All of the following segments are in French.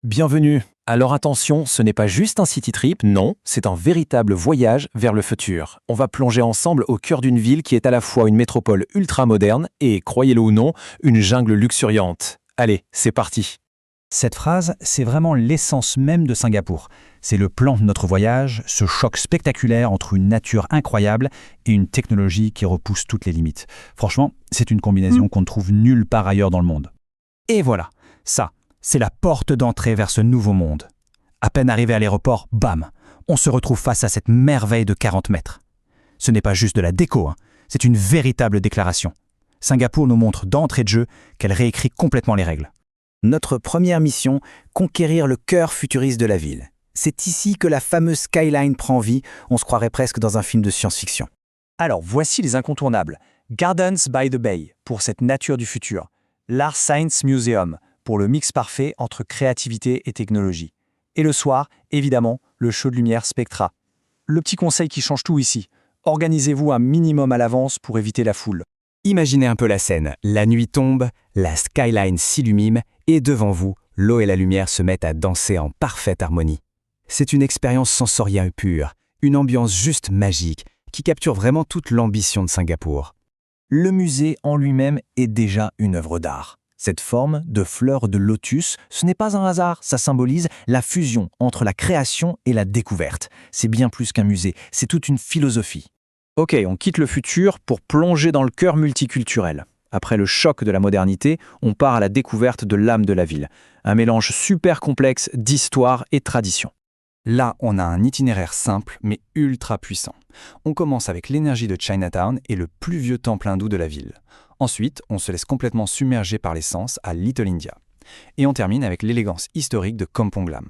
Bienvenue. Alors attention, ce n'est pas juste un city trip, non, c'est un véritable voyage vers le futur. On va plonger ensemble au cœur d'une ville qui est à la fois une métropole ultra moderne et, croyez-le ou non, une jungle luxuriante. Allez, c'est parti. Cette phrase, c'est vraiment l'essence même de Singapour. C'est le plan de notre voyage, ce choc spectaculaire entre une nature incroyable et une technologie qui repousse toutes les limites. Franchement, c'est une combinaison qu'on ne trouve nulle part ailleurs dans le monde. Et voilà, ça, c'est la porte d'entrée vers ce nouveau monde. À peine arrivé à l'aéroport, bam, on se retrouve face à cette merveille de 40 mètres. Ce n'est pas juste de la déco, c'est une véritable déclaration. Singapour nous montre d'entrée de jeu qu'elle réécrit complètement les règles. Notre première mission, conquérir le cœur futuriste de la ville. C'est ici que la fameuse skyline prend vie, on se croirait presque dans un film de science-fiction. Alors voici les incontournables. Gardens by the Bay, pour cette nature du futur. L'Art Science Museum, pour le mix parfait entre créativité et technologie. Et le soir, évidemment, le show de lumière Spectra. Le petit conseil qui change tout ici, organisez-vous un minimum à l'avance pour éviter la foule. Imaginez un peu la scène. La nuit tombe, la skyline s'illumine et devant vous, l'eau et la lumière se mettent à danser en parfaite harmonie. C'est une expérience sensorielle pure, une ambiance juste magique qui capture vraiment toute l'ambition de Singapour. Le musée en lui-même est déjà une œuvre d'art. Cette forme de fleur de lotus, ce n'est pas un hasard, ça symbolise la fusion entre la création et la découverte. C'est bien plus qu'un musée, c'est toute une philosophie. Ok, on quitte le futur pour plonger dans le cœur multiculturel. Après le choc de la modernité, on part à la découverte de l'âme de la ville. Un mélange super complexe d'histoire et de tradition. Là, on a un itinéraire simple mais ultra puissant. On commence avec l'énergie de Chinatown et le plus vieux temple hindou de la ville. Ensuite, on se laisse complètement submerger par l'essence à Little India. Et on termine avec l'élégance historique de Kampong Glam.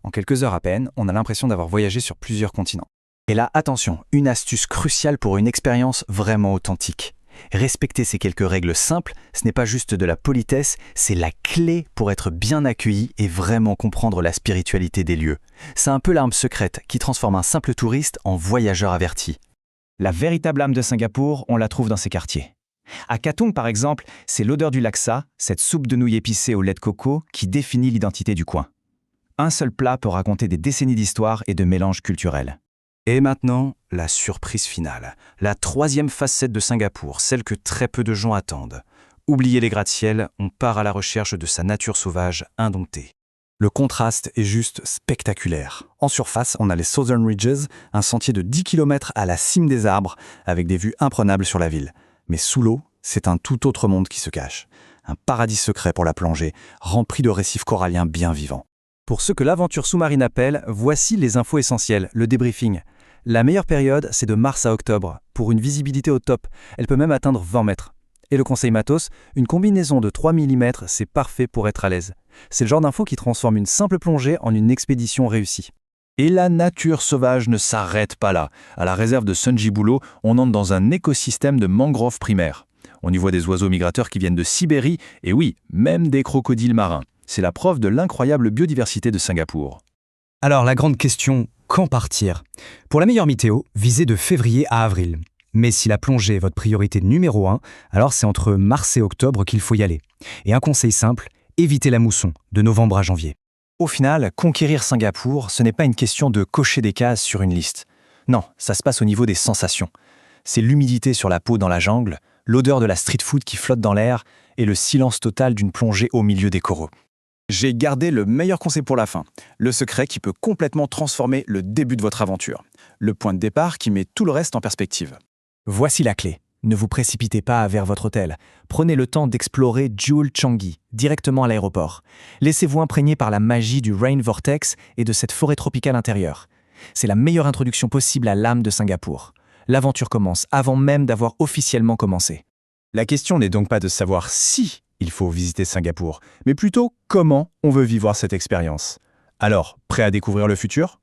En quelques heures à peine, on a l'impression d'avoir voyagé sur plusieurs continents. Et là, attention, une astuce cruciale pour une expérience vraiment authentique. Respecter ces quelques règles simples, ce n'est pas juste de la politesse, c'est la clé pour être bien accueilli et vraiment comprendre la spiritualité des lieux. C'est un peu l'arme secrète qui transforme un simple touriste en voyageur averti. La véritable âme de Singapour, on la trouve dans ces quartiers. À Katong, par exemple, c'est l'odeur du laksa, cette soupe de nouilles épicée au lait de coco, qui définit l'identité du coin. Un seul plat peut raconter des décennies d'histoire et de mélanges culturels. Et maintenant, la surprise finale. La troisième facette de Singapour, celle que très peu de gens attendent. Oubliez les gratte-ciel, on part à la recherche de sa nature sauvage indomptée. Le contraste est juste spectaculaire. En surface, on a les Southern Ridges, un sentier de 10 km à la cime des arbres, avec des vues imprenables sur la ville. Mais sous l'eau, c'est un tout autre monde qui se cache. Un paradis secret pour la plongée, rempli de récifs coralliens bien vivants. Pour ceux que l'aventure sous-marine appelle, voici les infos essentielles, le débriefing. La meilleure période, c'est de mars à octobre, pour une visibilité au top. Elle peut même atteindre 20 mètres. Et le conseil matos, une combinaison de 3 mm, c'est parfait pour être à l'aise. C'est le genre d'info qui transforme une simple plongée en une expédition réussie. Et la nature sauvage ne s'arrête pas là. À la réserve de Sunjibulo, on entre dans un écosystème de mangroves primaires. On y voit des oiseaux migrateurs qui viennent de Sibérie, et oui, même des crocodiles marins. C'est la preuve de l'incroyable biodiversité de Singapour. Alors la grande question, quand partir ? Pour la meilleure météo, visez de février à avril. Mais si la plongée est votre priorité numéro 1, alors c'est entre mars et octobre qu'il faut y aller. Et un conseil simple, évitez la mousson, de novembre à janvier. Au final, conquérir Singapour, ce n'est pas une question de cocher des cases sur une liste. Non, ça se passe au niveau des sensations. C'est l'humidité sur la peau dans la jungle, l'odeur de la street food qui flotte dans l'air et le silence total d'une plongée au milieu des coraux. J'ai gardé le meilleur conseil pour la fin, le secret qui peut complètement transformer le début de votre aventure. Le point de départ qui met tout le reste en perspective. Voici la clé. Ne vous précipitez pas vers votre hôtel. Prenez le temps d'explorer Jewel Changi, directement à l'aéroport. Laissez-vous imprégner par la magie du Rain Vortex et de cette forêt tropicale intérieure. C'est la meilleure introduction possible à l'âme de Singapour. L'aventure commence avant même d'avoir officiellement commencé. La question n'est donc pas de savoir si il faut visiter Singapour, mais plutôt comment on veut vivre cette expérience. Alors, prêt à découvrir le futur ?